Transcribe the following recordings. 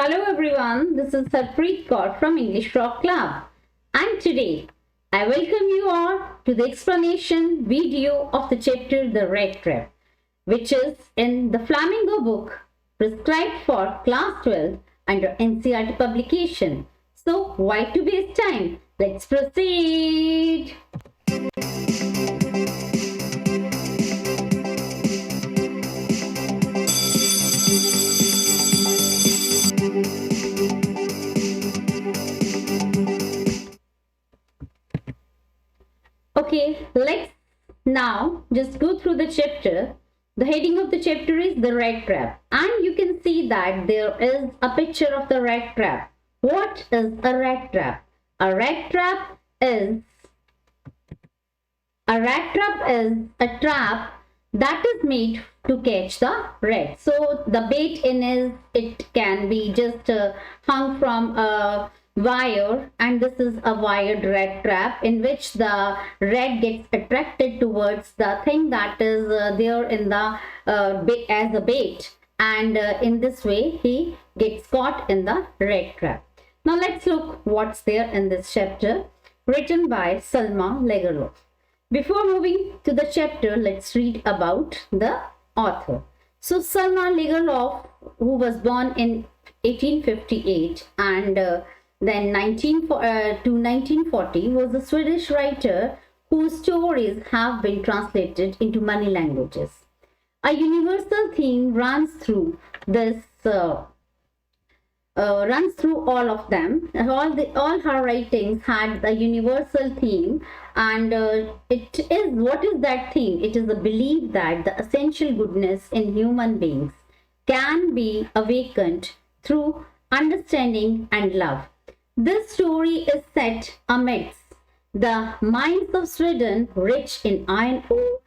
Hello everyone, this is Harpreet Kaur from English Rock Club, and today I welcome you all to the explanation video of the chapter The Rattrap, which is in the Flamingo book prescribed for class 12 under Ncert publication. So why to waste time? Let's proceed. Okay, let's now just go through the chapter. The heading of the chapter is the rat trap, and you can see that there is a picture of the rat trap. What is a rat trap? A rat trap is a trap that is made to catch the rat. So the bait in is, it can be just hung from a wire, and this is a wired rat trap in which the rat gets attracted towards the thing that is there in the as a bait, and in this way he gets caught in the rat trap. Now let's look what's there in this chapter, written by Salma Legerlof. Before moving to the chapter, let's read about the author. So Salma Legerlof, who was born in 1858 and then 1940, was a Swedish writer whose stories have been translated into many languages. A universal theme runs through all of them. All her writings had the universal theme, and what is that theme? It is a belief that the essential goodness in human beings can be awakened through understanding and love. This story is set amidst the mines of Sweden, rich in iron ore,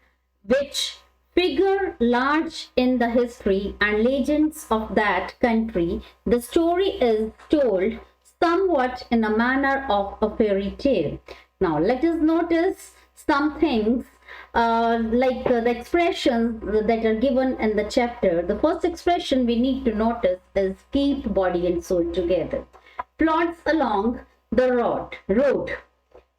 which figure large in the history and legends of that country. The story is told somewhat in a manner of a fairy tale. Now let us notice some things like the expressions that are given in the chapter. The first expression we need to notice is keep body and soul together. Plods along the road,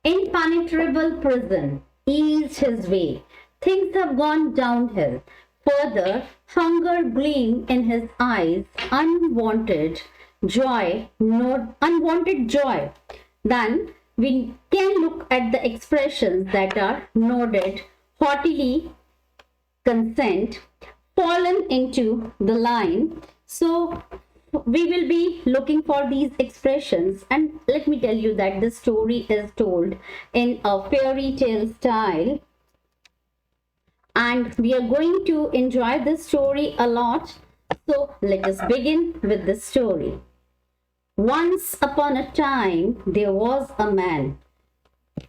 impenetrable prison, eased his way. Things have gone downhill. Further, hunger gleam in his eyes, unwanted joy. Then we can look at the expressions that are noted: haughtily consent, fallen into the line. So we will be looking for these expressions, and let me tell you that this story is told in a fairy tale style, and we are going to enjoy this story a lot. So let us begin with the story. Once upon a time, there was a man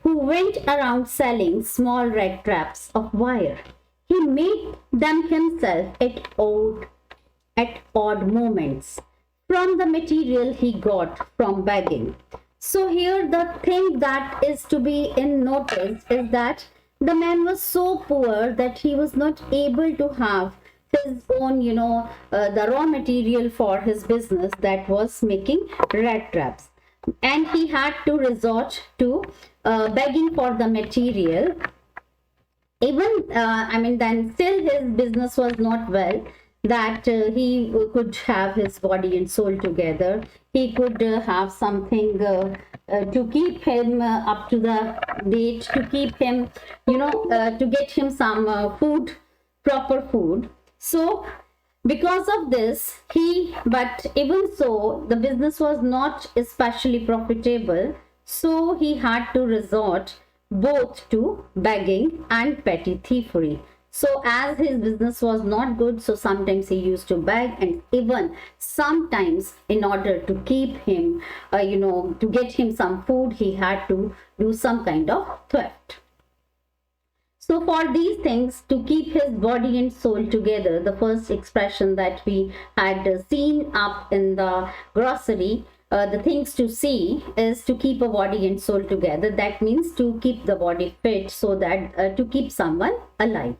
who went around selling small rat traps of wire. He made them himself at odd moments from the material he got from begging. So here the thing that is to be in notice is that the man was so poor that he was not able to have his own, the raw material for his business, that was making rat traps. And he had to resort to begging for the material. Even, then still his business was not well, that he could have his body and soul together. He could have something to keep him up to the date, to keep him, to get him some food, proper food. So because of this, but even so, the business was not especially profitable. So he had to resort both to begging and petty thievery. So as his business was not good, so sometimes he used to beg, and even sometimes in order to keep him, to get him some food, he had to do some kind of theft. So for these things, to keep his body and soul together, the first expression that we had seen up in the grocery, the things to see, is to keep a body and soul together. That means to keep the body fit, so that to keep someone alive.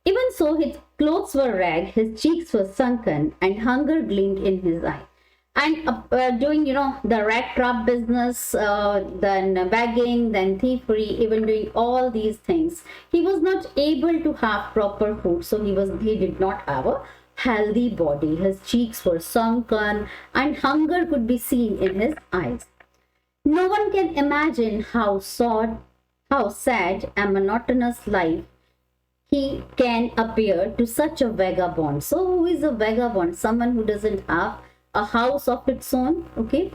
Even so, his clothes were ragged, his cheeks were sunken, and hunger gleamed in his eye. and doing, the rat trap business, then begging, then thievery, even doing all these things. He was not able to have proper food, so he did not have a healthy body. His cheeks were sunken and hunger could be seen in his eyes. No one can imagine how sad and monotonous life he can appear to such a vagabond. So who is a vagabond? Someone who doesn't have a house of its own. Okay.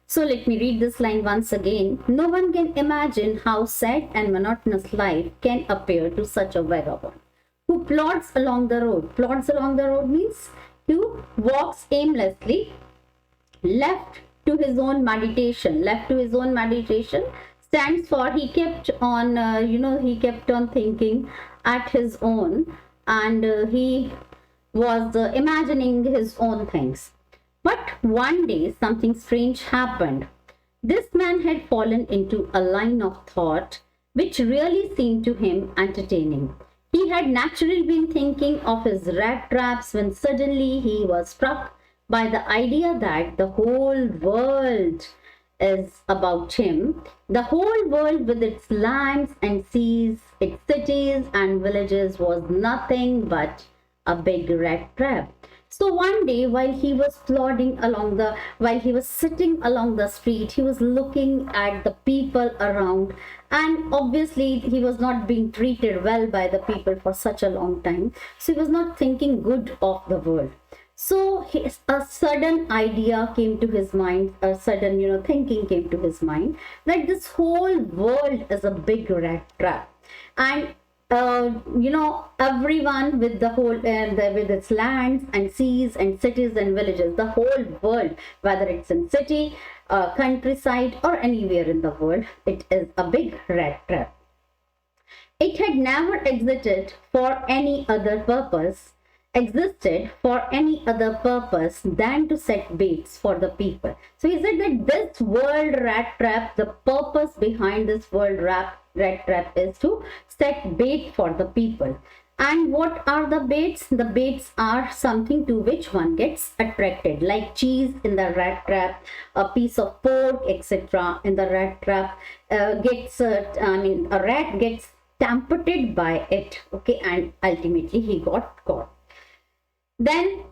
So let me read this line once again. No one can imagine how sad and monotonous life can appear to such a vagabond who plods along the road. Plods along the road means who walks aimlessly, left to his own meditation. Left to his own meditation stands for he kept on, he kept on thinking at his own, and he was imagining his own things. But one day something strange happened. This man had fallen into a line of thought which really seemed to him entertaining. He had naturally been thinking of his rat traps when suddenly he was struck by the idea that the whole world is about him. The whole world with its lands and seas, its cities and villages was nothing but a big rat trap. So one day while he was sitting along the street, he was looking at the people around, and obviously he was not being treated well by the people for such a long time. So he was not thinking good of the world. So a sudden idea came to his mind, a sudden, thinking came to his mind that this whole world is a big rat trap. And everyone with the whole, with its lands and seas and cities and villages, the whole world, whether it's in city, countryside or anywhere in the world, it is a big rat trap. It had never existed for any other purpose than to set baits for the people. So he said that this world rat trap, the purpose behind this world rat trap is to set bait for the people. And what are the baits? The baits are something to which one gets attracted, like cheese in the rat trap, a piece of pork, etc. in the rat trap a rat gets tempted by it, okay, and ultimately he got caught. Then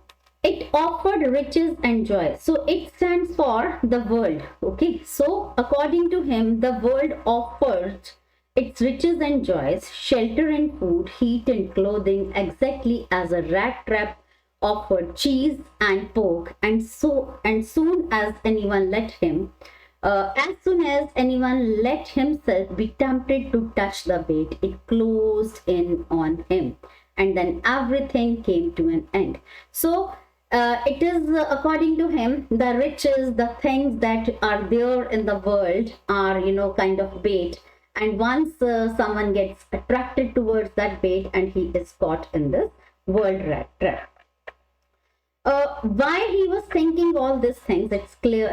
it offered riches and joy. So it stands for the world. Okay. So according to him, the world offered its riches and joys, shelter and food, heat and clothing, exactly as a rat trap offered cheese and pork. And soon as anyone let himself be tempted to touch the bait, it closed in on him. And then everything came to an end. So it is according to him, the riches, the things that are there in the world are, kind of bait. And once someone gets attracted towards that bait, and he is caught in this world rat trap. Why he was thinking all these things, it's been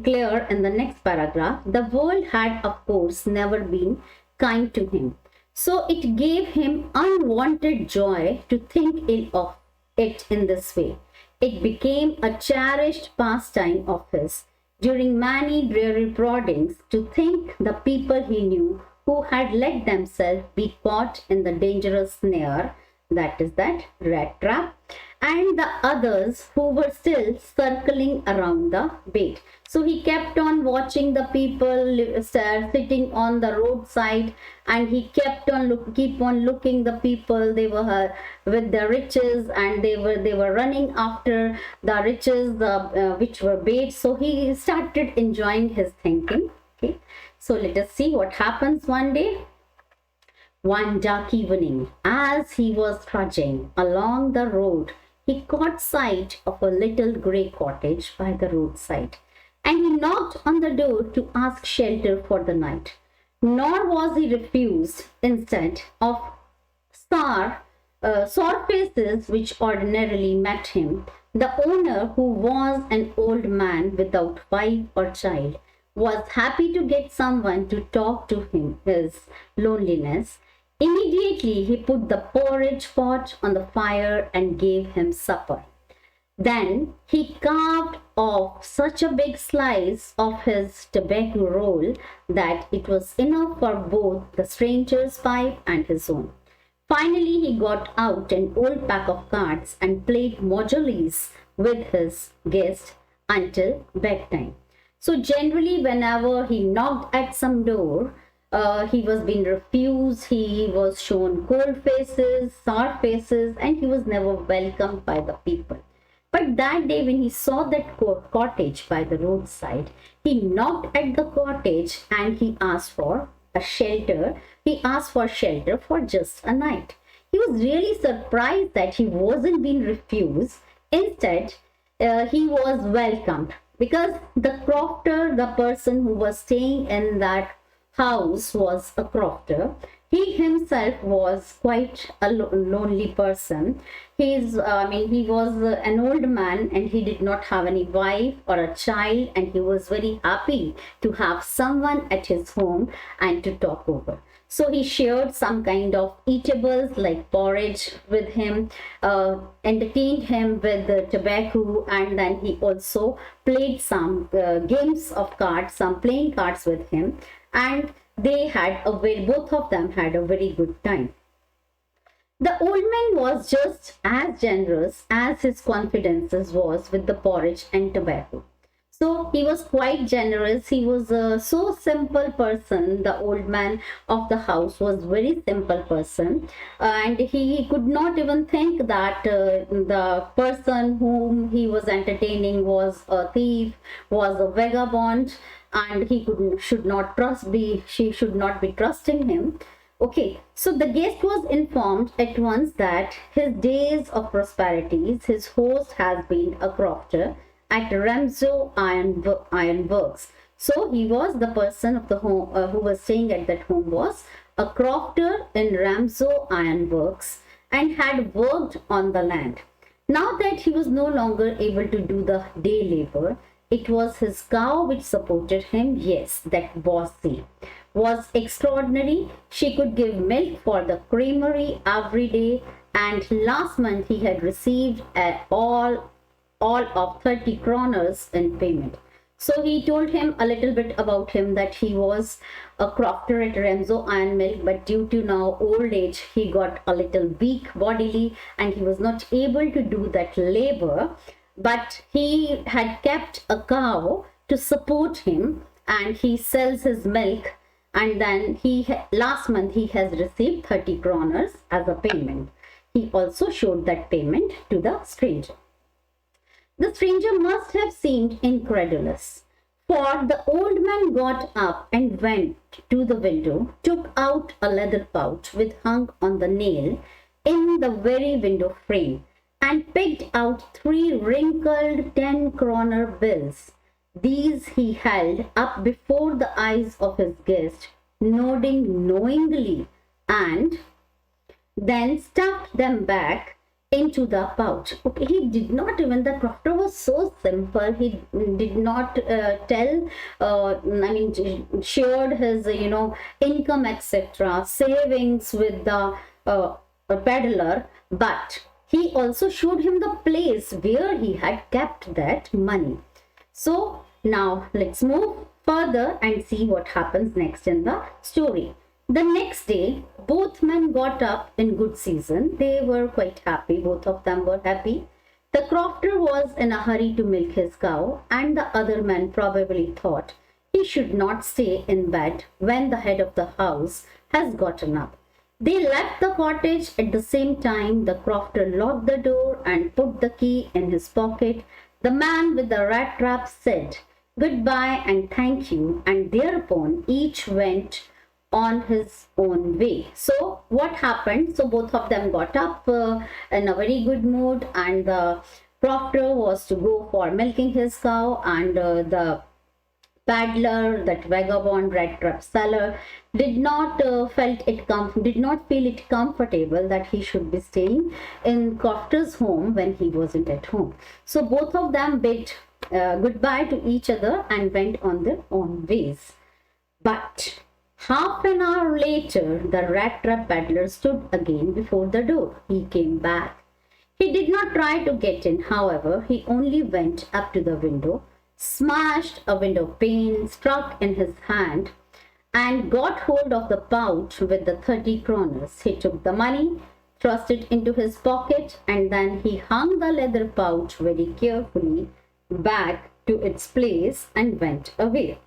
clear in the next paragraph. The world had, of course, never been kind to him. So it gave him unwanted joy to think ill of it in this way. It became a cherished pastime of his during many dreary proddings to think the people he knew who had let themselves be caught in the dangerous snare, that is that rat trap, and the others who were still circling around the bait. So he kept on watching the people sitting on the roadside, and he kept on looking the people. They were with the riches, and they were running after the riches, which were bait. So he started enjoying his thinking. Okay, so let us see what happens one day. One dark evening, as he was trudging along the road, he caught sight of a little grey cottage by the roadside, and he knocked on the door to ask shelter for the night. Nor was he refused. Instead of sore faces which ordinarily met him, the owner, who was an old man without wife or child, was happy to get someone to talk to him his loneliness. Immediately he put the porridge pot on the fire and gave him supper. Then he carved off such a big slice of his tobacco roll that it was enough for both the stranger's pipe and his own. Finally, he got out an old pack of cards and played mojolis with his guest until bedtime. So generally, whenever he knocked at some door, he was being refused, he was shown cold faces, sour faces, and he was never welcomed by the people. But that day, when he saw that cottage by the roadside, he knocked at the cottage and he asked for a shelter. He asked for shelter for just a night. He was really surprised that he wasn't being refused. Instead, he was welcomed because the crofter, the person who was staying in that house, was a crofter. He himself was quite a lonely person. He was an old man and he did not have any wife or a child, and he was very happy to have someone at his home and to talk over. So he shared some kind of eatables like porridge with him, entertained him with the tobacco, and then he also played some games of cards, some playing cards with him, and both of them had a very good time. The old man was just as generous as his confidences was with the porridge and tobacco. So he was quite generous. He was a so simple person. The old man of the house was very simple person, and he could not even think that the person whom he was entertaining was a thief, was a vagabond, and she should not be trusting him. Okay, so the guest was informed at once that his days of prosperities, his host has been a crofter at Ramsau Iron Works. So he was the person of the home who was staying at that home was a crofter in Ramsau Iron Works and had worked on the land. Now that he was no longer able to do the day labor, it was his cow which supported him. Yes, that Bossy was extraordinary. She could give milk for the creamery every day, and last month he had received all of 30 kroners in payment. So he told him a little bit about him, that he was a crofter at Ramsau Iron Milk, but due to now old age, he got a little weak bodily and he was not able to do that labor. But he had kept a cow to support him, and he sells his milk, and then last month he has received 30 kroners as a payment. He also showed that payment to the stranger. The stranger must have seemed incredulous, for the old man got up and went to the window, took out a leather pouch which hung on the nail in the very window frame, and picked out 3 wrinkled 10-kroner bills. These he held up before the eyes of his guest, nodding knowingly, and then stuffed them back into the pouch. Okay, he did not even, the crofter was so simple, he did not shared his, income, etc., savings with the peddler, but he also showed him the place where he had kept that money. So now let's move further and see what happens next in the story. The next day, both men got up in good season. They were quite happy. Both of them were happy. The crofter was in a hurry to milk his cow, and the other man probably thought he should not stay in bed when the head of the house has gotten up. They left the cottage at the same time. The crofter locked the door and put the key in his pocket. The man with the Rattrap said goodbye and thank you, and thereupon each went on his own way. So what happened? So both of them got up in a very good mood, and the crofter was to go for milking his cow, and the paddler, that vagabond Rattrap seller, did not feel it comfortable that he should be staying in crofter's home when he wasn't at home. So both of them bid goodbye to each other and went on their own ways. But half an hour later, the Rattrap peddler stood again before the door. He came back. He did not try to get in, however, he only went up to the window, smashed a window pane, struck in his hand, and got hold of the pouch with the 30 kroners. He took the money, thrust it into his pocket, and then he hung the leather pouch very carefully back to its place and went away.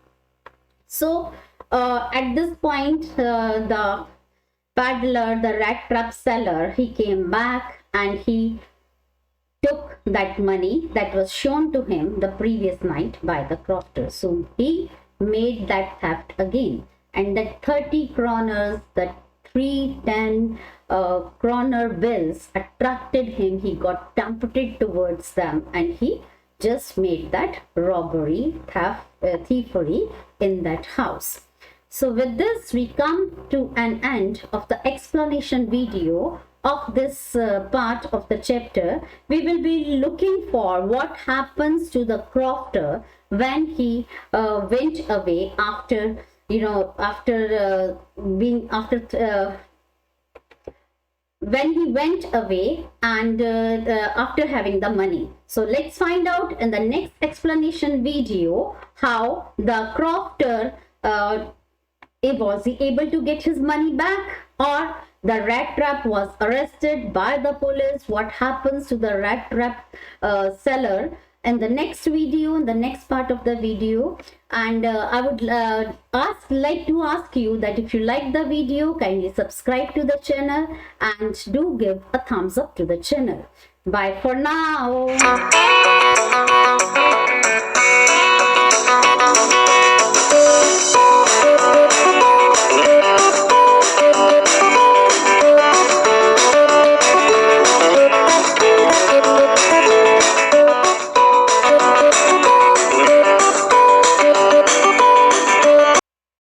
So at this point, the peddler, the Rattrap seller, he came back and he took that money that was shown to him the previous night by the crofter. So he made that theft again. And that 30 kroners, that 310 kroner bills attracted him. He got tempted towards them and he just made that robbery, thievery in that house. So with this, we come to an end of the explanation video of this part of the chapter. We will be looking for what happens to the crofter when he went away after, when he went away and after having the money. So let's find out in the next explanation video how the crofter was he able to get his money back, or the Rattrap was arrested by the police. What happens to the Rattrap seller in the next video, in the next part of the video. And I would like to ask you that if you like the video, kindly subscribe to the channel and do give a thumbs up to the channel. Bye for now.